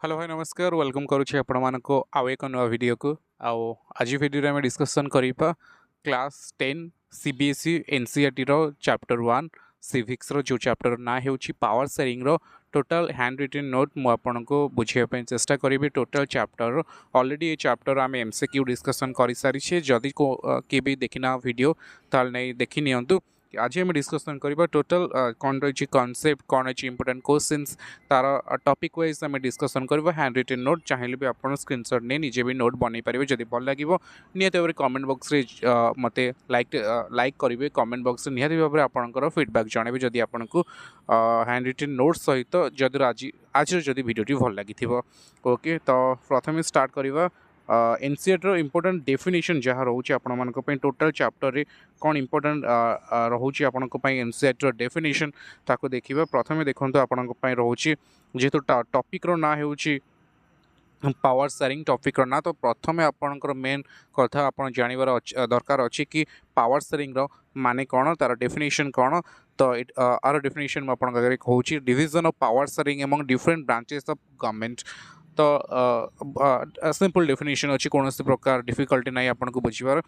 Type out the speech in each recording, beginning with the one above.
Hello hi नमस्कार welcome करुच्छे आपण मानको आउ एक नवा वीडियो को आज वीडियो रे हम डिस्कशन करिपा क्लास 10 सीबीएसई एनसीईआरटी रो चैप्टर 1 सिविक्स रो जो चैप्टर ना हेउची पावर शेयरिंग रो टोटल हैंड रिटन नोट मु आपन को बुझिया पे चेष्टा करिबी टोटल चैप्टर ऑलरेडी ये चैप्टर आम एमसीक्यू डिस्कशन करि सारी छे जदी को के भी देखिना वीडियो ताल नै देखि नियंतु आज आम डिस्कसन करबा टोटल कौन रही कॉन्सेप्ट कौन अच्छी इंपोर्टेंट क्वेश्चंस तार टॉपिक वाइज आम डिस्कसन करबा हैंड रिटन नोट चाहिए भी आप स्क्रीनशॉट नहीं निजे भी नोट बन पारे जब भल लगे निहत भाव कमेंट बॉक्स रे मते लाइक करेंगे कमेंट बॉक्स निहत भाव आपंकर फीडबैक जनइबे जदि आपन को हैंड रिटन नोट सहित जदि आज जदि वीडियो भल लगी ओके तो प्रथम स्टार्ट करवा एनसीईआरटी इंपोर्टेंट डेफिनेशन जहाँ रोचे आपण टोटल चैप्टर रे कौन इंपोर्टेंट रोचे आपण एनसीईआरटी डेफिनेशन ताको देखिबा प्रथमे देखंतु आपण रोचे जेहेतु टॉपिक रो ना हेउची पावर शेयरिंग टॉपिक ना तो प्रथमे आपणकर मेन कथा आप जानवर दरकार अच्छी कि पावर शेयरिंग रो माने कौन तार डेफिनेशन कौन तो आर डेफिनेशन मुझे कहूँ division of power sharing among different branches of government तो सिंपल डेफिनेशन अच्छी कौन प्रकार डिफिकल्टी ना आपको बुझार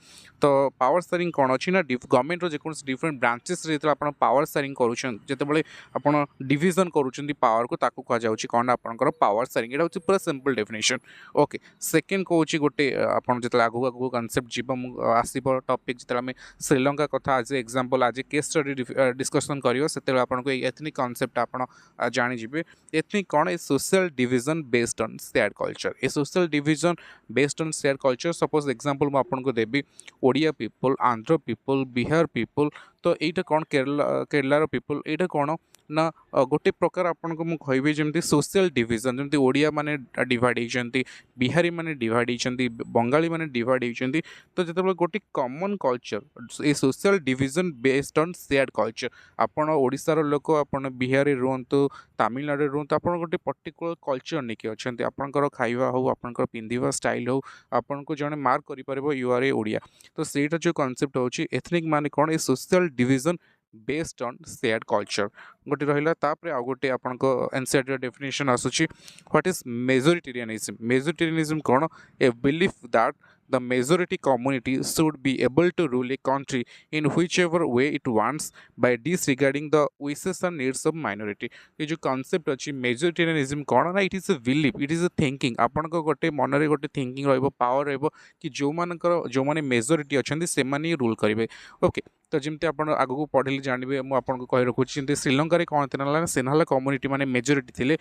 तो पावर शेयरिंग कौन अच्छी ना गवर्नमेंट जो डिफरेंट ब्रांचेस जो आप पावर शेयरिंग करते आप डिविजन करुँच पावर को ताकू कहुँ कौन आपंकर पावर शेयरिंग ये हूँ पूरा सिंपल डेफिनेशन ओके सेकेंड कहूँ गोटे आपड़ जो आगू आगू कनसेप्ट जीव आसब टॉपिक जो आम श्रीलंका कथा आज एग्जांपल आज केस स्टडी डिस्कसन कर आपको एथनिक कनसेप्ट आप जानीजे एथनिक कौन a social division based on share culture a social division based on share culture suppose example मुझे आपको देवी Odia people Andhra people Bihar people तो यहाँ कौन केरलार पीपल यहाँ कौन ना गोटे प्रकार आपन को मुझे जमी सोशल डिविजन जमी ओडिया माने डिवाइड होती बिहारी माने डिवाइड होती बंगाली माने डिवाइड होती तो जो गोटे common culture a social division based on share culture आपन ओडिशार लोक आपन बिहारी रुहतु तमिलनाडु रुहतु आप गोटे पर्टिकुलर कल्चर नहीं अच्छा आपंकर खाଇବା हो आपंकर पिंधिबा स्टाइल हो आपन को जने मार्क करि परबो यू आर ए ओडिया तो सेटा जो कांसेप्ट होची एथनिक माने कोन a social division based on shared culture गोटे रहा तापर आ गोटे आपको एनसीईआरटी डेफिनेशन आसूची व्हाट इज मेजोरिटेरियनिज्म कौन a belief that the majority community should be able to rule a country in whichever way it wants by disregarding the wishes and needs of minority ये जो concept अच्छी majoritarianism कौन ना it is a belief it is a thinking आपण को गोटे मन रे गोटे थिंकिंग रहबो पावर रहबो कि जो माने मेजोरिटी अछंती से माने रूल करिवे ओके तो जमती आप आगू पढ़े जानवे मुझे कही रखुच्छी श्रीलंका कौन था सेनाला कम्युनिटी माने मेजोरिटी थे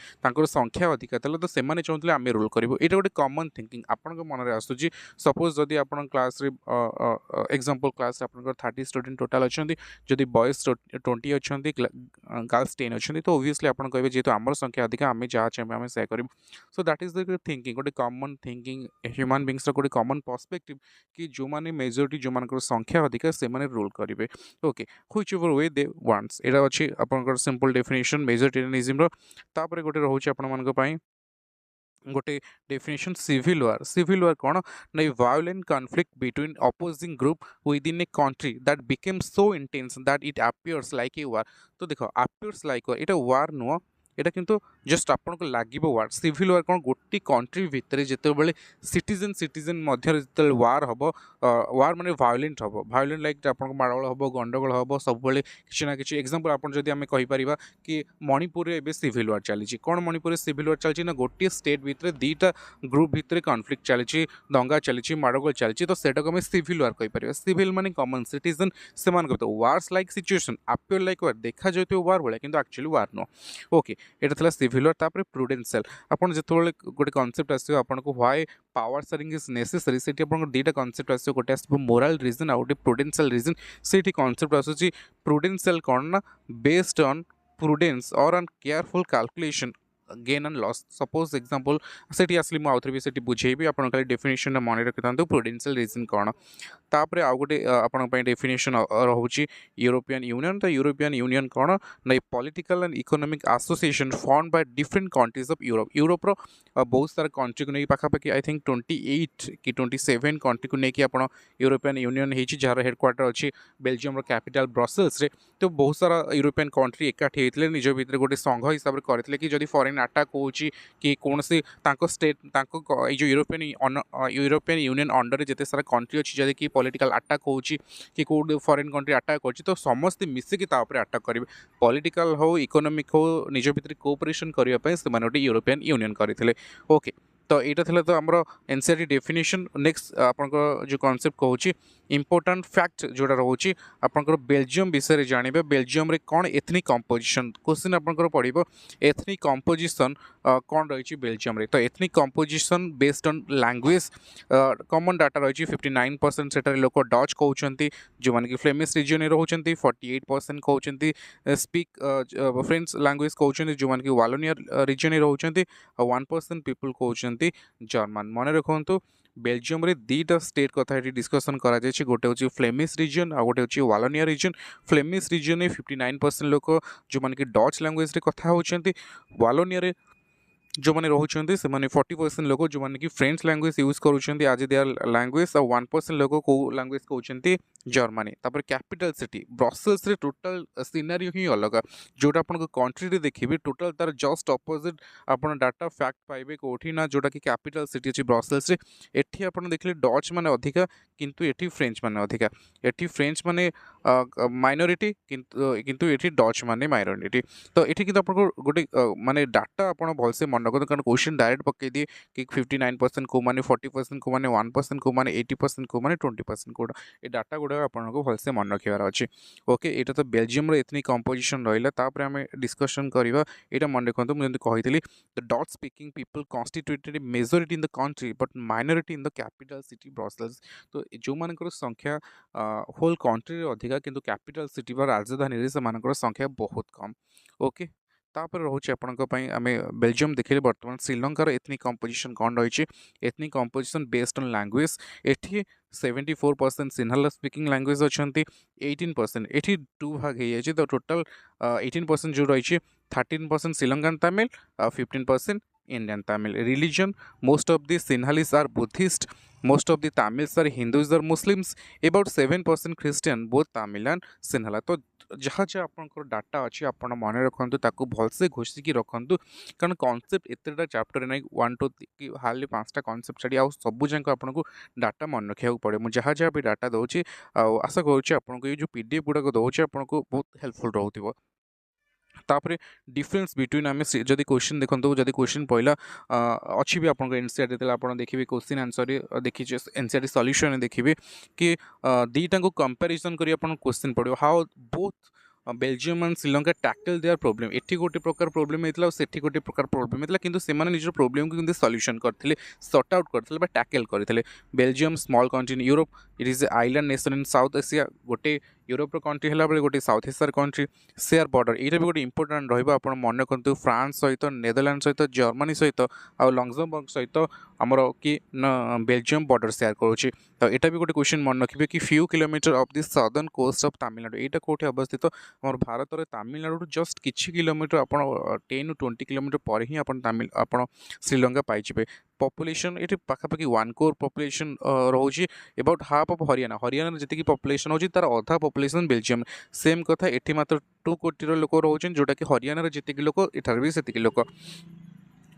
संख्या अधिका था तो से चाहते आम रूल करूँ ये गोटे कॉमन थिंकिंग आपण मन में आसूँ सपोज जदि आप क्लास एग्जांपल क्लास आप 30 स्टूडेंट टोटाल अच्छा जदि बॉयज 20 अच्छा गर्ल्स 10 अच्छा तो ओबियसली आप कहे जेहतु आम संख्या अधिका आम जहाँ चाहिए आम से करूँ so that is the thinking गोटे कॉमन थिंकिंग ह्यूमन बींग्स गोटे कॉमन पर्सपेक्टिव कि जो मैंने मेजोरिटी जो मान संख्या अधिका से रूल करेंगे okay which ever way they wants एटा अच्छी आपंकर सिंपल डेफिनेशन मेजोरिटेरियनिज्म रो तापर गोटे रोचे आपण मानक पई गोटे डेफिनेशन सिविल वार कौन ना violent conflict between opposing group within a country that became so intense that it appears like a war तो देखो अपीयर्स लाइक वार एटा वार नुह एटा किंतु जस्ट आपन को लागिबो वार सिविल वार कौन गोटी कंट्री भितर जेते बेले सिटीजन मध्य जेते वार हबो वार माने वायोलेंट लाइक आपन को माड़गोल हबो गंडगोल हबो सब बेले किछि ना किछि एग्जांपल आपन जदि हमें कहि परिबा कि मणिपुर रे एबे सिविल वार चली कोन मणिपुर रे सिविल वार चली ना गोटी स्टेट भितर दीटा ग्रुप भितर कॉन्फ्लिक्ट चली दंगा चली माड़गोल चली तो सेटा को हमें सिविल वार कहि परिबा सिविल माने कॉमन सिटीजन से मान को wars like situation appear like war देखा जायतो वार बोले किंतु एक्चुअली वार नो ओके एटा थला सिविल वार तापर प्रुडेंशियल आपन जेतोले गोटे कांसेप्ट आसियो आपन को why power sharing is necessary सेठी आपन को दीटा कांसेप्ट आसियो गोटे आसियो मोरल रीजन आ गोटे प्रुडेंशियल रीजन सेठी कांसेप्ट आसुची प्रुडेंशियल कोन ना बेस्ड ऑन प्रुडेंस और on careful calculation gain and loss suppose example सेठी आसली मु आउथरे भी सेठी बुझेबी आपन खाली डेफिनेशन मन रखिथांतु प्रुडेंशियल रीजन कोन तापर आ गोटे आपन पई डेफिनेशन रहउची यूरोपियन यूनियन तो यूरोपियन यूनियन कोन ना political and economic association form by different countries of Europe रो बहुत सारा कंट्री को नहीं पाखापाखि आई थिंक 28 कि 27 कंट्री को लेकिन आप यूरोपियन यूनियन होती जार हेडक्वार्टर अच्छी बेल्जियम रो कैपिटल ब्रसेल्स रे तो बहुत सारा यूरोपियन कंट्री एकाठी होते निज भितर गोटे संघ हिसाब से करते कि जदि फॉरेन ଫରେନ୍ ଆଟାକ୍ ହେଉଛି କି କୌଣସି ତାଙ୍କ ଷ୍ଟେଟ୍ ତାଙ୍କ ଏଇ ଯେଉଁ ୟୁରୋପିଆନ୍ ୟୁନିୟନ୍ ଅଣ୍ଡରରେ ଯେତେ ସାରା କଣ୍ଟ୍ରି ଅଛି ଯଦି କି ପଲିଟିକାଲ୍ ଆଟାକ୍ ହେଉଛି କି କେଉଁଠି ଫରେନ୍ କଣ୍ଟ୍ରି ଆଟାକ୍ କରୁଛି ତ ସମସ୍ତେ ମିଶିକି ତା ଉପରେ ଆଟାକ୍ କରିବେ ପଲିଟିକାଲ୍ ହଉ ଇକୋନୋମିକ୍ ହଉ ନିଜ ଭିତରେ କୋଅପରେସନ୍ କରିବା ପାଇଁ ସେମାନେ ଗୋଟେ ୟୁରୋପିଆନ୍ ୟୁନିୟନ୍ କରିଥିଲେ ଓକେ ତ ଏଇଟା ଥିଲା ତ ଆମର ଏନ୍ସିଆର୍ଟି ଡେଫିନେସନ୍ ନେକ୍ସଟ ଆପଣଙ୍କର ଯେଉଁ କନସେପ୍ଟ କହୁଛି ইম্পর্টাট ফ্যাক্ট যেটা রয়েছে আপনার বেলজিয়ম বিষয়ে জাঁবে বেলজিয়মে কোণ এথনিক কম্পোজিশন কোশ্চিন আপনার পড়ব এথনিক কম্পোজিশন কোণ রয়েছে বেলজিয়মে তো ethnic composition based on language common data রয়েছে 59% সেটার লোক ডচ কৌঁচ যে ফ্লেমিশ রিজনে রয়েছেন 48% কৌঁচ স্পিক ফ্রেঞ্চ ল্যাঙ্গুয়েজ কৌঁচ যে ওয়ালোনিয়া রিজনে রয়েছেন 1% পিপল কৌঁচ জর্মান মনে রাখতু বেলজিয়মে দুইটা স্টেট কথা এটি ডিসকসন করা যাচ্ছে গোটে হচ্ছে ফ্লেমিশ রিজন আর গোটে হচ্ছে ওয়ালোনিয়া রিজন ফ্লেমিশ রিজনে 59% লোক যে ডচ ল্যাঙ্গুয়েজে কথা হচ্ছেন ওয়ালোনিয়ারে जो मैंने रोचे से 40% लोग जो मैंने कि फ्रेंच लैंग्वेज यूज करुँच आज देयर लैंग्वेज और 1% लोग कौ लैंग्वेज कहते जर्मनी तापर कैपिटल सिटी ब्रसेल्स रे टोटल सिनारी ही अलग जोटा आपन कंट्री देखिए टोटल तार जस्ट अपोजिट आपन डाटा फैक्ट पाइबे कोठी ना जोटा कि कैपिटल सिटी अच्छी ब्रसेल्स रे एठी आपन देखले डच माने अधिका किंतु एठी फ्रेंच माने अधिका एठी फ्रेंच माने माइनॉरिटी किंतु एठी डच माने माइनॉरिटी तो एठी किंतु आपन गोटे माने डाटा आपन भलसे मन रखते कारण क्वेश्चन डायरेक्ट पकई दिए कि 59% को माने 40% को माने 1% को माने 80% को माने 20% को ये डाटा गुड़ा आपको भलसे मन रखार अच्छे ओके यहाँ तो बेलजियम एथनिक कंपोजिशन रहा आम डिस्कसन करवा यहाँ मन रखु मुझे कही the Dutch speaking people constituted majority in the country but minority in the capital city Brussels तो जो मान संख्या होल कंट्री अधिका किंतु कैपिटल सिटी राजधानी से संख्या बहुत कम ओके तापर रोचे आपंपाई आम बेलजियम देखिए बर्तमान श्रीलंकार एथनिक कंपोजिशन कौन रही ethnic composition based on language एठी 74% सिन्हाला स्पीकिंग लैंग्वेज अच्छा 18% एठी 2 भाग हो जाए तो टोटल 18% जो रही 13% Sri Lankan Tamil 15% Indian Tamil religion most of the Sinhalese are Buddhist most of the Tamils are Hindus are Muslims about 7% Christian both Tamil and Sinhala तो जहाँ जहाँ आपंकर डाटा अच्छी आप मन रखु भलसे घोषिकी रखु कारण कनसेप्ट एतटा चैप्टर ना 1 2 कि हार्डली 5टा कनसेप्ट छाड़ी आ सबू जाक आपको डाटा मन रखा पड़े मुझे जहाँ जहाँ भी डाटा दूसरी आशा करुँच आपको ये जो पीडीएफ गुड़ाक दूसरी आपको बहुत हेल्पफुल रोक तापर डिफरेंस बिटवीन आम जदि क्वेश्चन देखो जदि क्वेश्चन पहला अच्छी भी आपको एनसीईआरटी आप देखिए क्वेश्चन आंसर देखिए एनसीईआरटी सॉल्यूशन देखिए कि दीटा को कंपैरिजन करी क्वेश्चन पड़ो how both Belgium and Sri Lanka tackle their problem एठी गोटे प्रकार प्रॉब्लम होता सेठी गोटे प्रकार प्रॉब्लम होता किंतु से निजर प्रॉब्लम को सॉल्यूशन करते सॉर्ट आउट करते टैकल करते Belgium small country in Europe it is a island nation in south Asia गोटे यूरोप कंट्री है बेले गोटे साउथ एशियार कंट्री शेयर बॉर्डर यहाँ भी गोटे इंपोर्टाट रहा मन रखु फ्रांस सहित नेदरलैंड सहित जर्मनी सहित आ लग्जमबर्ग सहित आमर कि बेलजियम बॉर्डर शेयर करुँचे तो यहाँ भी गोटे क्वेश्चन मन रखिए कि few kilometre of the southern coast of Tamil Nadu यहाँ कौटे अवस्थित आम भारत में तमिलनाडु जस्ट किछि किलोमीटर आप 10 to 20 किलोमीटर पर ही तमिल आप श्रीलंका पाइबे पॉपुलेशन ये पाखापाखि 1 crore पॉपुलेशन रोचे about half of Haryana Haryana जी पॉपुलेशन होची तार अधा पॉपुलेशन बेलजियम सेम कथा एठी मात्र 2 कोटी लोक रोचे जोटा कि हरियाणा जी लोक एठार भी से लोक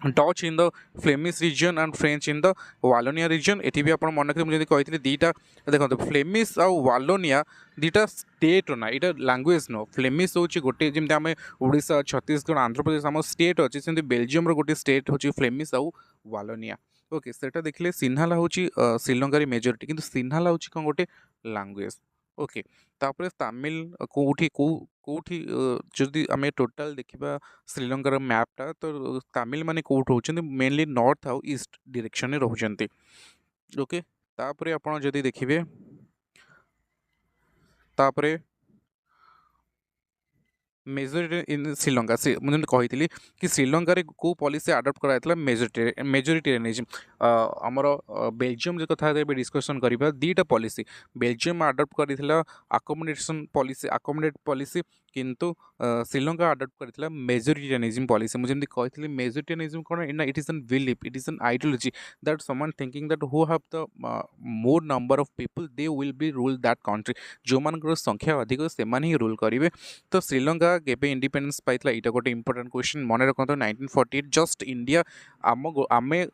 Dutch in the Flemish region and French in the Wallonia region ये भी आप मन रखिए मुझे कही दीटा देखो फ्लेमिश आ वालोनिया दीटा स्टेट ना यहाँ लैंग्वेज नो फ्लेमिश हूँ गोटे जमी आम ओडिशा छत्तीसगढ़ आंध्र प्रदेश आम स्टेट अच्छे से बेलजियम गोटे स्टेट हूँ फ्लेमिश आउ वालोनिया ओके सेटा देखिए सिन्हाला हूँ श्रीलंकार मेजोरिटी किंतु सिन्हाला हूँ कौन गोटे लैंग्वेज ओके तापर तमिल कौटी कौटी जदि आम टोटाल देखा श्रीलंकार मैपटा तो तमिल माने कौट होचंती मेनली नॉर्थ आउ ईस्ट डायरेक्शन में रोचंती ओके तापर आप जदि देखिए तापर मेजोरिटी इन श्रीलंका से मुझे कही कि श्रीलंका को पॉलिसी आडप्ट कराइला मेजोरिटेरियनिज्म आमर बेलजियम जो कथा डिस्कसन करवा दीटा पॉलिसी बेलजियम आडप्ट कर अकोमोडेशन पॉलिसी अकोमोडेट पॉलिसी किंतु श्रीलंका अडॉप्ट करथिला मेजोरिटेनिज्म पॉलिसी। मुझे जमती कहथि मेजोरिटेनिज्म कोन इना it is an belief, it is an ideology that someone thinking that who have the more number of people they will be rule that country. जो मानकर संख्या अधिक से माने ही रूल करिवे। तो श्रीलंका केबे इंडिपेंडेंस पाइतला इटा गोटे इंपोर्टेंट क्वेश्चन मन रखतो। 1948 जस्ट इंडिया आमे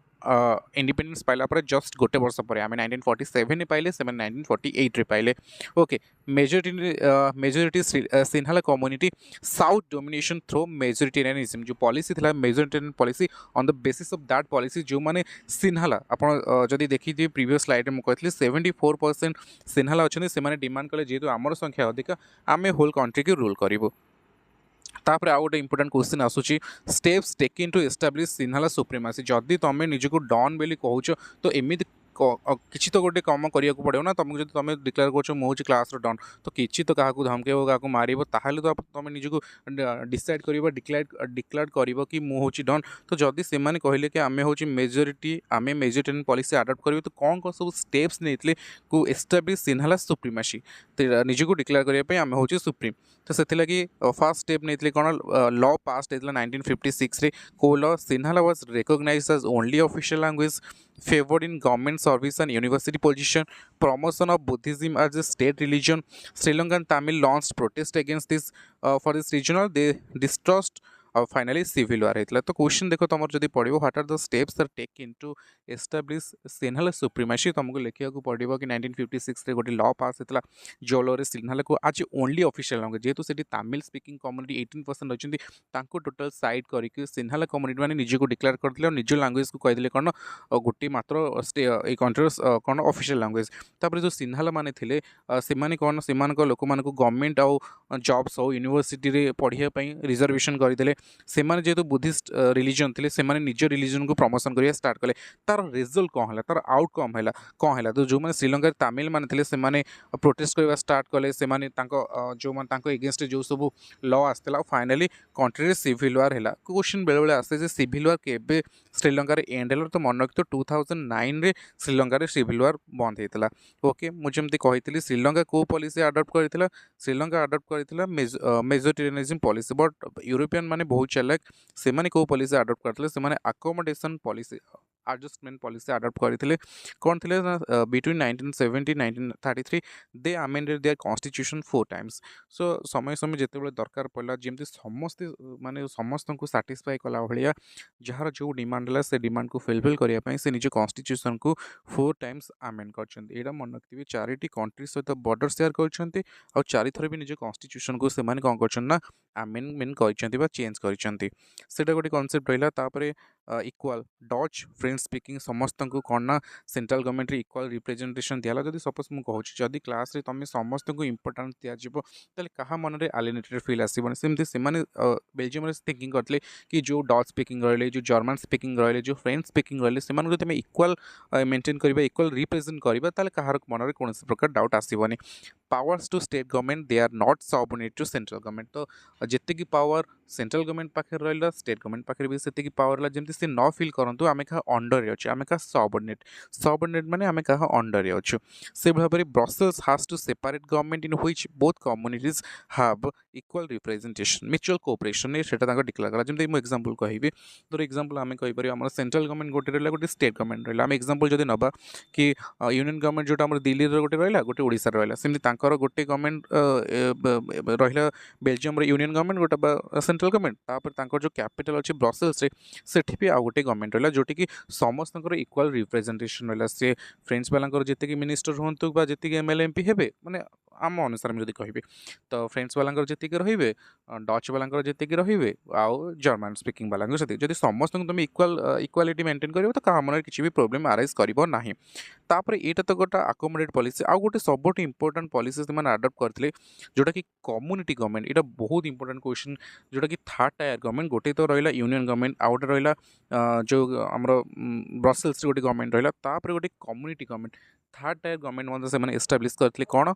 इंडिपेंडेंस पाइला पर जस्ट गोटे वर्ष पर आम 1947 पाइले से 1948 पाइले। Okay, majority Sinhala community south domination through majoritarianism जो पॉलिसी थिला majoritarian policy on the basis of that policy जो माने सिन्हाला आपण जदि देखि प्रीवियस स्लाइड में कहथि 74% सिन्हाला अछन से माने डिमांड कले जेतु आमर संख्या अधिक आमे होल कंट्री के रूल करिवो। तापर आउ गोटे इंपोर्टेंट क्वेश्चन आसूची steps taken to establish Sinhala supremacy. जदि तुम निजको डॉन बेली कहूच तो एमिति किसी तो गोटे कम करिया पड़ो ना। तुमको जब तुम डिक्लेयर कर मुझे क्लास डन तो किसी तो क्या धमकेब क्या मार ताहले तो तुम निजको डिसाइड कर डिक्लेयर कर कि मुझे डन। तो जदि से कहले कि आम हूँ मेजोरिटी आम मेजोरिटेरियन पॉलिसी अडॉप्ट करेंगे तो कौन कौन सब स्टेप्स नहीं को एस्टाब्लिश सिन्हाला सुप्रीमासी निजको डिक्लेयर करने आम हूँ सुप्रीम। तो से फर्स्ट स्टेप नहीं कौन लॉ पास होता 1956 रे को law Sinhala was recognised as only official language favored in government service and university position, promotion of Buddhism as a state religion. Sri Lankan Tamil launched protest against this for this regional they distrust और finally civil war होता। तो question देखो तुम जब पढ़ो what are the steps are taken to establish Sinhala supremacy तुमको लिखा पड़ो कि 1956 रे गोटे लॉ पास होता जो लॉ सिन्हाला को आज ओनली ऑफिशियल लैंग्वेज जेहेतु से तमिल स्पीकिंग कम्युनिटी 18% अच्छी टोटाल साइड करके सिन्हाला कम्युनिटी मैंने निजको डिक्लेयर करते निज लैंग्वेज को कहीदे कौन गोटे मात्र कंट्री कौन ऑफिशियल लैंग्वेज। तापर जो सिन्हाला माने थे से कौन से लोक मान गवर्नमेंट आउ जॉब्स हो यूनिवर्सिटी पढ़ाई रिजर्वेशन करदे से जेहेतु बुद्धिस्ट रिलीजन थे से निज रिलीजन को प्रमोशन करिया स्टार्ट कले। तार रिजल्ट कौन है तार आउटकम है कौन है तो जो मैंने श्रीलंका तमिल माने थे से प्रोटेस्ट करवा स्टार्ट कले से जो एगेंस्ट जो सब लॉ आसला फाइनली कंट्री सिविल वार है। क्वेश्चन बेले बेले आसे सिविल वार केबे श्रीलंका एंड है तो मन रखिए 2009 रे श्रीलंका सिविल वार बंद होता। ओके, मुझे जमी कही श्रीलंका को पॉलिसी अडॉप्ट करथिला श्रीलंका अडॉप्ट करथिला मेजोरिटेरियनिज्म पॉलिसी बट यूरोपियन माने बहुत चालाक से माने को पॉलिसी अडॉप्ट करथिले से माने accommodation policy adjustment policy adopt करथिले कौन थिले between 1970 1933 they amended their constitution 4 times. सो समय समय जेते बेले दरकार पड़ला जेमती समस्त माने समस्त को सैटिस्फाई कला भलिया जहार जो डिमांड है से डिमांड को फुलफिल करिया पई से निज कॉन्स्टिट्यूशन को 4 टाइम्स अमेंड करछन्ती। एडा मन रखिबे चारिटी कंट्री सहित बॉर्डर शेयर करछन्ती और चारि थर भी निज कॉन्स्टिट्यूशन को से माने कोन करछन ना अमेंडमेंट करछन्ती बा चेंज करछन्ती। सेटा गोटे कॉन्सेप्ट रहिला। तापरे इक्वाल डच फ्रेंच स्पीकिंग समस्त को कौन ना सेंट्रल गवर्नमेंट इक्वाल रिप्रेजेंटेशन दिला। जदि सपोज मुझे कहूँ जदि क्लास रे तुम समस्त को इंपोर्टेंस दिज्व तो क्या मन में एलिनेटेड फील आसबनी सेमती से बेलजियम थिंकिंग करते कि जो डच स्पीकिंग रही जो जर्मन स्पीकिंग रही जो फ्रेंच स्पीकिंग रही से तुम इक्वाल मेंटेन करवा इक्वाल रिप्रेजेंट करवा ताले कहार मन में कौन प्रकार डाउट आसबनी। Powers to state government they are not subordinate to central government. तो जितकी पावर सेंट्रल गवर्नमेंट पाखे रहा स्टेट गवर्नमेंट पाखे भी से पावर है जमी से न फिल करूँ आम क्या अंडर अच्छे आम क्या सबऑर्डिनेट माने आम क्या अंडर अच्छु। से भाव में Brussels has to separate government in which both communities have equal representation mutual cooperation से डिक्लेयर कला। जमी मुझे एग्जांपल कहि धर एग्जांपल आम कहीपर आम सेंट्रल गवर्नमेंट गोटे रहा गोटे स्टेट गवर्नमेंट रहा आम एग्जांपल जब नवा कि यूनियन गवर्नमेंट जो दिल्ली गोटे रहा गोटे ओडिशा रहा सेमती गोटे गवर्नमेंट रहा बेलजियम यूनियन गवर्नमेंट गोटे सेंट्रल गवर्नमेंट तापर जो कैपिटल अच्छे ब्रसेल्स से भी आउ गोटे गवर्नमेंट रहा जोटि कि समस्त इक्वाल रिप्रेजेंटेशन रहा। से फ्रेंच वाला जी मिनिस्टर हूँ जी एमएलए एमपी हे मैंने आम अनुसार मुझे कहि तो फ्रेंच वाला जी रे डच वाला जी रे आउ जर्मन स्पीकिंग वाला जब समस्त तुम इक्वालिटी मेंटेन कर तो क्या मन किसी भी प्रोब्लेम आराइज करना। तापर यहाँ तो गोटे अकोमोडेट पॉलिसी आउ गोटे सब इंपोर्टेंट पॉलिसी से अडॉप्ट करते जोटा कि कम्युनिटी गवर्नमेंट। यहाँ बहुत इंपोर्टेंट क्वेश्चन जोटा कि थर्ड टायर गवर्नमेंट गोटे तो रहा यूनियन गवर्नमेंट आउ गोटे रहा जो आम ब्रसेल्स गोटे गवर्नमेंट रहा गोटे community government third tier government से एस्टाब्लिश करते कौन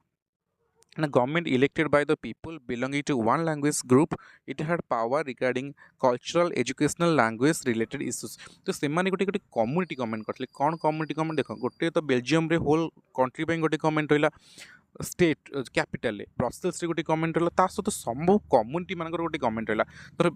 ना government elected by the people belonging to one language group it had power regarding cultural educational language related issues. तो से गोटे गोटे कम्युनिटी गवर्नमेंट करते कौन कम्युनिटी गवर्नमेंट देख गोटे तो बेलजियम रे होल कंट्री गोटे गवर्नमेंट रहा स्टेट कैपिटल ब्रसेल्स गोटे गवर्नमेंट रहा ता सहित सब कम्युनिटी मान गोटे गवर्नमेंट रहा धर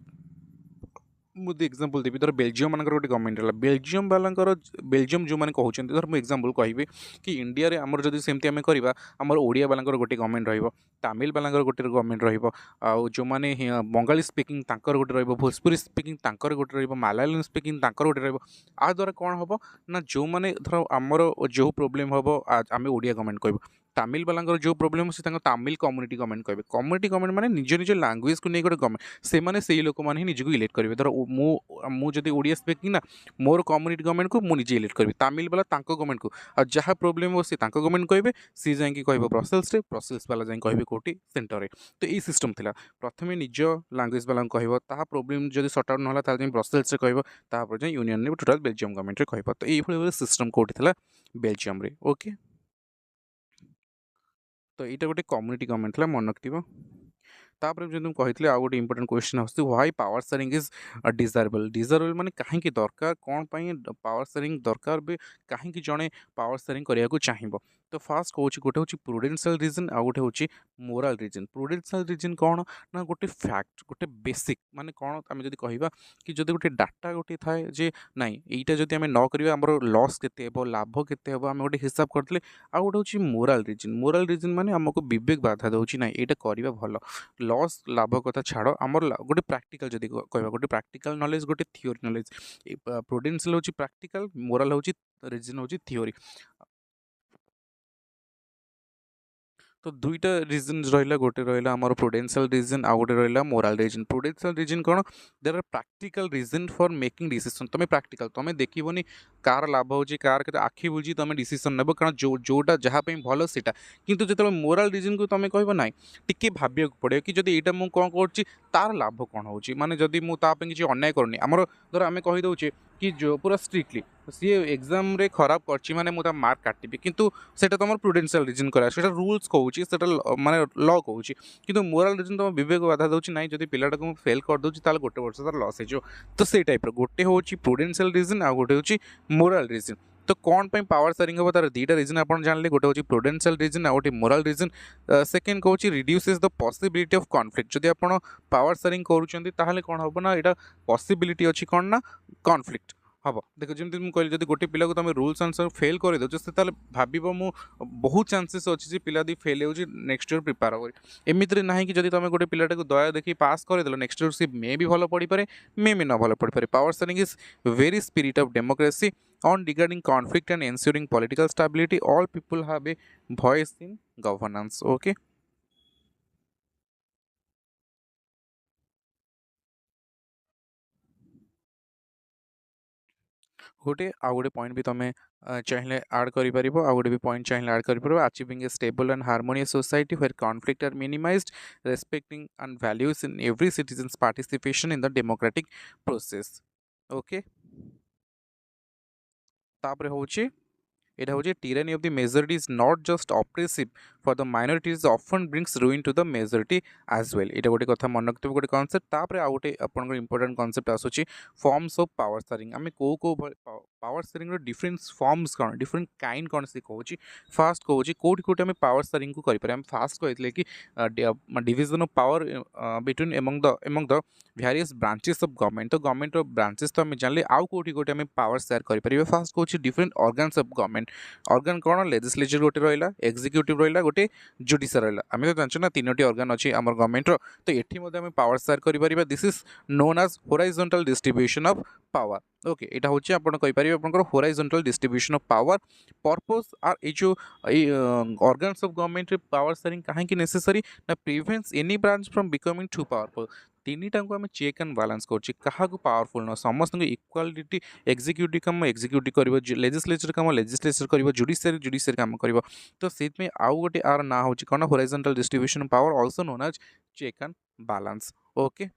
मुझे एग्जांपल देवी धर बेलजियम मान गोटे गवर्नमेंट रहा बेलजियम वालांकर बेलजियम जो मैंने कहते धर मुझे एग्जांपल कहि कि इंडिया रे आमर जदि सेमती आम करवा आमर ओडिया वालांकर गोटे गवर्नमेंट रहिबो तमिल वालांकर गोटे गवर्नमेंट रहिबो आ जो माने बंगाली स्पीकिंग तांकर गोटे रहिबो भोजपुरी स्पीकिंग तांकर गोटे रहिबो मलयालम स्पीकिंग तांकर गोटे रहिबो आ द्वारा कौन हम ना जो माने धर आमर जो प्रोब्लेम हम आम ओडिया गवर्नमेंट कहबो तमिल वालांकर जो प्रोब्लेम से तमिल कम्युनिटी गवर्नमेंट कहबे कम्युनिटी गवर्नमेंट माने निज निज लैंग्वेज को नहीं गोटे गवर्नमेंट से माने सेही लोक माने ही निजको इलेक्ट करेंगे धर मुझे ओडिया स्पीकिंग ना मोर कम्युनिटी गवर्नमेंट को मुझे निजे इलेक्ट करी तमिल वाला गवर्नमेंट को आ जहाँ प्रोब्लेम हो सी गवर्नमेंट कहे सी जाकि कह ब्रसेल्स ब्रसेल्स वाला जाए कहे कौटी सेन्टर में तो यही सिस्टम थी प्रथम निज लैंग्वेज वाला कह प्रोब्लेम जब सर्ट आउट ना जाए ब्रसेल्स कह यूनियन में टोटाल बेलजियम गवर्नमेंट कह तो ये सिस्टम कौटी थी बेलजियम रे ओके तो यहाँ गोटे कम्युनिटी गवर्नमेंट था मन रखिथ तापर जो तुम कही आउ गोटे important question as why power sharing is desirable desirable माने कहीं दरकार कौन पावर शेयरिंग दरकार भी कहीं जड़े पावर शेयरिंग करने को चाहिए तो फास्ट कौन गोटे हूँ प्रुडेंशियल रीजन आउ गोटे हूँ मोराल रीजन प्रुडेंशियल रीजन कौन ना गोटे फैक्ट गोटे बेसिक माने कौन आम जब कह कि जब गोटे डाटा गोटे थाए जे नाई यहीटा जब आम न कर लॉस केते लाभ केते आम गोटे हिसाब करते आ गोटे हूँ मोराल रीजन माने आमको विवेक बाधा दूसरी ना यहाँ करवा भल लॉस लाभ कथा छाड़ आमर गोटे प्रैक्टिकल जदि कह गोटे प्रैक्टिकल नॉलेज गोटे थियोरी नॉलेज प्रुडेंशियल हूँ प्रैक्टिकल मोराल हूँ रीजन हूँ थियोरी तो दुईटा रिजन रहा गोटे रहा आम प्रुडेंशियल रीजन आउ गोटे रहा मोराल रीजन प्रुडेंशियल रीजन कौन there are practical reason for making decision तुम प्रैक्टिकल तुम देखनी कार लाभ हो कार के आखि बुझी तुम डिसीजन नेब कारण जोटा जहाँ भल से किंतु जो मोराल रीजन को तुम कह ना टी भाविया पड़े कि जब यहाँ मुझे कौन कर तार लाभ कौन हो माने जदि मुझे किसी अन्याय करनी आमर धर आम कहीदे कि जो पूरा स्ट्रिक्टली सी एग्जाम रे खराब करछि माने मुता मार्क काटिबि किंतु सेटा तमर प्रुडेंशियल रीजन करा सेटा रूल्स कहूछि सेटा माने लॉ कहूछि किंतु मोरल रीजन तम विवेक बाधा दउछि नाही जदि पिलाटा को फेल कर दउछि ताल गोटे वर्ष तार लॉस हे जो तो से टाइप रो गोटे होछि प्रुडेंशियल रीजन आ गोटे होछि मोरल रीजन तो कौन पे पावर शेयरिंग हम तार दुईटा रीजन आप जानले गोटे हूँ प्रुडेंशियल रीजन आ गोटे मोरल रीजन सेकेंड कहूँ reduces the possibility of conflict जदि आप पावर शेयरिंग करुँच कौन हम ना यहाँ पॉसिबिलिटी अच्छी कौन ना कॉन्फ्लिक्ट हम देख जमी मुझे कहली जब गोटे पिला को तुम रूल्स आंसर फेल कर दे से भाव मु बहुत चांसेस अच्छी पिला दी फेल हो नेक्स्ट ईयर प्रिपेयर कर एमती ना कि जब तुम गोटे पिलाटा को दया देखी पास करदेल नेक्स्ट ईयर सी मे भी भल पढ़ी पारे मे भी न भल पढ़ी पारे power sharing is very spirit of democracy on regarding conflict and ensuring political stability all people have a voice in governance okay गोटे आउ गोटे पॉइंट भी तुम चाहिए ऐड कर गोटे भी पॉइंट चाहिए ऐड कर achieving a stable and harmonious society where conflict are minimised respecting and values in every citizens participation in the democratic process okay तापर होची it has a tyranny of the majority is not just oppressive for the minorities often brings ruin to the majority as well এটা গোটে কথা মনে রাখতে গোটে concept তারপরে আউ গোটে আপনার ইম্পর্টেন্ট কনসেপ্ট আসুচি ফর্মস অফ পাওয়ার शेयरिंग আমি কো পাওয়ার शेयरिंग র ডিফরেন্ট ফর্মস কোন ডিফরেন্ট কাইন্ড কোন সে কହୁচি ফার্স্ট কହୁচি কোটি কোটি আমি পাওয়ার शेयरिंग को করি পারে আমি ফার্স্ট কইতলে কি division of power between among the various branches of government तो गवर्नमेंट रो ब्रांचेस तो आम जानले आउ कोठी कोठी आम पावर शेयर करि परिबे फास्ट कहूची different organs of government organ कौन लेजिस्लेचर गोटे रहा एक्जिक्यूटिव रहा गोटे जुडिशियल रहा आम तो जानते ना तीनोटी ऑर्गन अच्छी आम गवर्नमेंट तो ये पावर शेयर कर this is known as horizontal distribution of power okay यहाँ हूँ आप horizontal distribution of power purpose आर ये जो organs of government power sharing कहीं नेसेसरी ना prevents any branch from becoming too powerful तीनटा को आम चेक एंड बैलेंस क्या पावरफुल न समस्त इक्वालिटी एक्जिक्यूटिव कम एक्जिक्यूटिव कर लेजिस्लेचर कम लेजिस्लेचर कर जुडिशियरी कम कर तो से आउ गोटे आर ना हूँ कौन horizontal distribution power also known as check and balance okay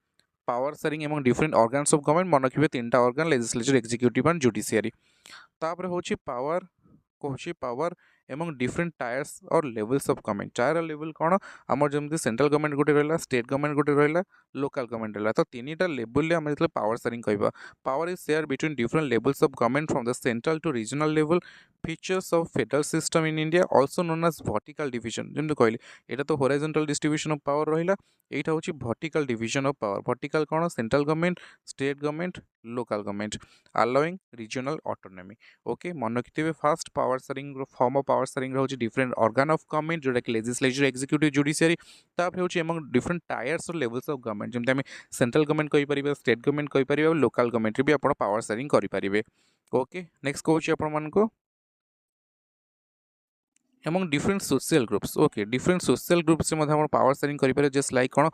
power sharing among different organs of government मन रखिए तीनटा organ legislature executive and judiciary तापर हूँ पावर कहूँ पावर एमंग डिफरेंट टायर्स और levels of government tier level कौन आमर जमी सेंट्रल गवर्नमेंट गोटे रहा स्टेट गवर्नमेंट गोटे रहा लोकल गवर्नमेंट रहा तो तीनटा लेवल आम जो पावर शेयरिंग कहवा power is share between different levels of government from the central to regional level features of federal system in India also known as vertical division जमी कहली यहाँ तो होराइजोंटल डिस्ट्रीब्यूशन ऑफ पावर रहा यहाँ हूँ vertical division of power vertical कौन central government state government local government allowing regional autonomy okay मन रखिथे first power sharing form of power sharing रोचे डिफरेंट ऑर्गन ऑफ गवर्नमेंट जोटा कि लेजिस्लेचर एक्जिक्यूटिव जुडिशियरी तापर होचे एमंग डिफरेंट टायर्स और levels of government जमते आम सेंट्रल गवर्नमेंट कहि परिबा स्टेट गवर्नमेंट कहि परिबा लोकल गवर्नमेंट भी आपण पावर शेयरिंग करि परिबे ओके नेक्स्ट कहूची आपण मानको among different social groups okay different social groups से हम power sharing करें just like कौन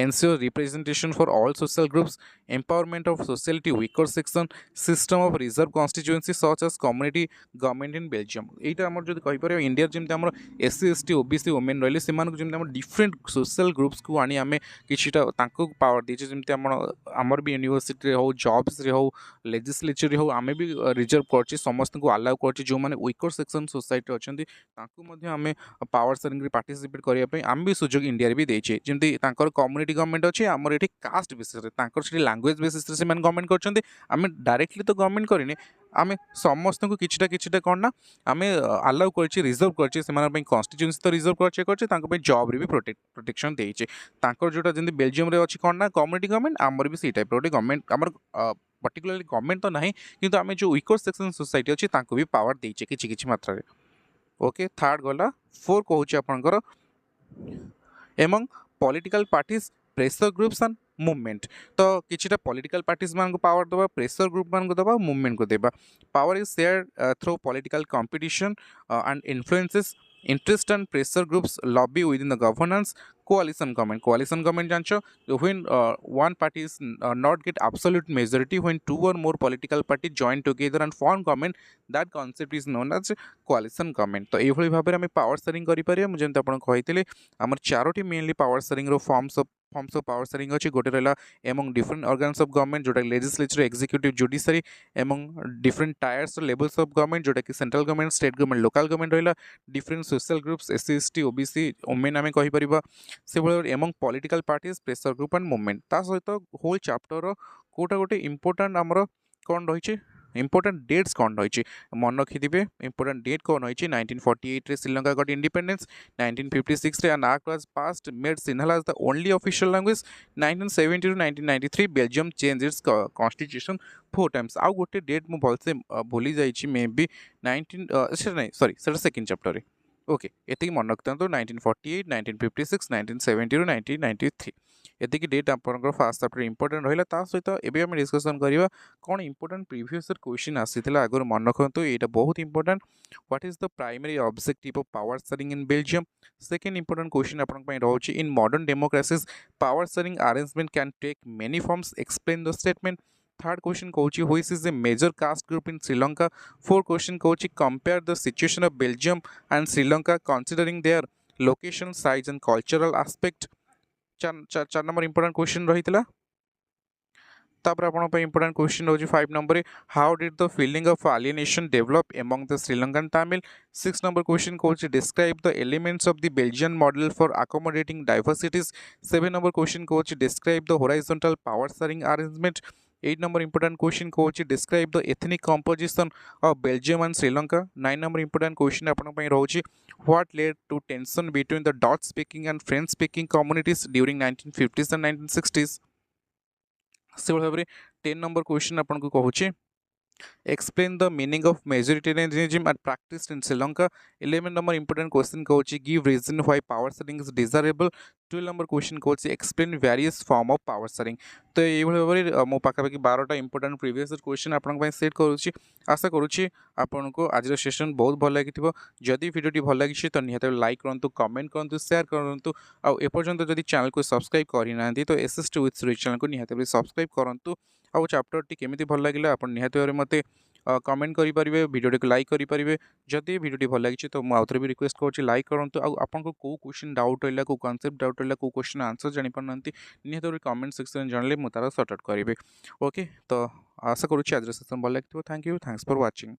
ensure representation for all social groups empowerment of society weaker section system of reserve constituency such as community government in Belgium एटा हमर जदि कहि पर India जेमते हमर SC ST OBC women रहले सेमान को जेमते हमर डिफरेंट सोशल ग्रुप्स को आनी आमे किछिटा तांको पावर दिचे जेमते हमर भी यूनिवर्सिटी रे हो जॉब्स रे हो लेजिस्लेचर रे हो आमे भी रिजर्व करछि समस्त को अलाउ करछि जो माने weaker section सोसाइटी अछंती आम पावर शेयरिंग पार्टिसिपेट करने आम भी सुजोग इंडिया भी देचे जमी कम्युनिटी गवर्नमेंट अच्छे आमर ये कास्ट बेसिस लैंग्वेज बेसिस से गवर्नमेंट करम डायरेक्टली तो गवर्नमेंट करें आम समस्त को किछिटा कौन ना आम अलाउ कर रिजर्व कर कन्स्टिट्यूएंसी तो रिजर्व कर जॉब रे भी प्रोटेक्शन देचे जोटा जमी बेल्जियम रे अच्छी कौन ना कम्युनिटी गवर्नमेंट आमर भी सी टाइप गवर्नमेंट आमर पर्टिकुलरली गवर्नमेंट तो ना किंतु आम जो वीकर सेक्शन सोसाइटी अच्छी भी पावर देचे किछि मात्रा रे ओके थर्ड गला फोर कहूँ आपंकर among political parties pressure groups and movement तो किछिटा पॉलिटिकल पार्टीज मान को पावर दबा प्रेशर ग्रुप मान को दबा मूवमेंट को देबा power is share through political competition and influences interest and pressure groups lobby within the governance coalition government jancho when one party is not get absolute majority when two or more political parties join together and form government that concept is known as coalition government तो एभली भाबरे हम power sharing करि परिया मु जेंत आपन कहितले हमर चारोटी मेनली पावर शेयरिंग रो फॉर्म्स ऑफ पावर शेयरिंग अच्छी गोटे रहा among different organs of government जोटा legislature executive judiciary among different tiers levels of government जोटा कि central government state government local government रहा different social groups SC ST OBC women आम कहीपर से among political parties pressure group and movement ता सहित whole chapter Kota गोटे important आमर कौन रही इंपोर्टेंट डेट्स कौन रही मन रखिथे इंपोर्टेंट डेट कौन रही 1948 रे श्रीलंका गॉट इंडिपेंडेंस 1956 रे an act was passed made Sinhala as the only official language 1970 to 1993 Belgium change its constitution 4 times आउ गोटे डेट मु भलसे भूली जाइछि मे बी 19 नहीं सॉरी सेकंड चैप्टर रे ओके ये मन रखता तो 1948 1956 1970 टू 1993 ये डेट आप फास्ट चैप्टर इंपोर्टेंट रहा सहित एवं आम डिस्कसन करवा कौन इंपोर्टेंट प्रीवियस क्वेश्चन आसाला आगर मन रखु ये बहुत important what is the primary objective of power sharing in Belgium second important question आपन रोचे in modern democracies power sharing arrangement can take many forms explain the statement third question कहूँ which is a major caste group in Sri Lanka fourth question कहूँ compare the situation of Belgium and Sri Lanka considering their location size and cultural aspect चार number important question रही तापर आप important question रोज 5 number how did the feeling of alienation develop among the Sri Lankan Tamil 6 number question कहूँ describe the elements of the Belgian model for accommodating diversities 7 number question कहूँ describe the horizontal power sharing arrangement 8 number important question कहूँ describe the ethnic composition of Belgium and Sri Lanka 9 number important question आपन रोचे what led to tension between the Dutch speaking and French speaking communities during 1950s and 1960s से भाव में 10 number question आपन को कहूँ explain the meaning of majoritarianism and practiced in Sri Lanka 11 number important question कहूँ give reason why power sharing is desirable 12 number question कहूँ explain various form of power sharing तो ये भाव में मो पाखापाखि 12टा इंपोर्टेंट प्रीवियस क्वेश्चन आपन set करुच्ची आशा करुच्ची आपन को आज सेशन बहुत भल लगी जदि भिडियोटी भल लगी तो निहत लाइक करूँ कमेंट करूँ शेयर करूँ आउ एपर्यंत जदि चैनल को सब्सक्राइब करना तो एसएसटी विथ सुरेश चैनल को निहत सब्सक्राइब करूँ आउ चैप्टर केमी भल लगे आप निहत भाव मत कमेंट करेंगे भिडियो को लाइक करेंगे जदि भिडियो भल लगी तो मुझे भी रिक्वेस्ट करुँच लाइक करूँ आपको कौ क्वेश्चन डाउट रहा कौ कॉन्सेप्ट डाउट रहा कौ क्वेश्चन आंसर जापार निहत भाव कमेंट सेक्शन जानले मुझे तार सर्ट आउट करेंगे ओके तो आशा करुँच आज सेशन भल लगे thank you thanks for watching.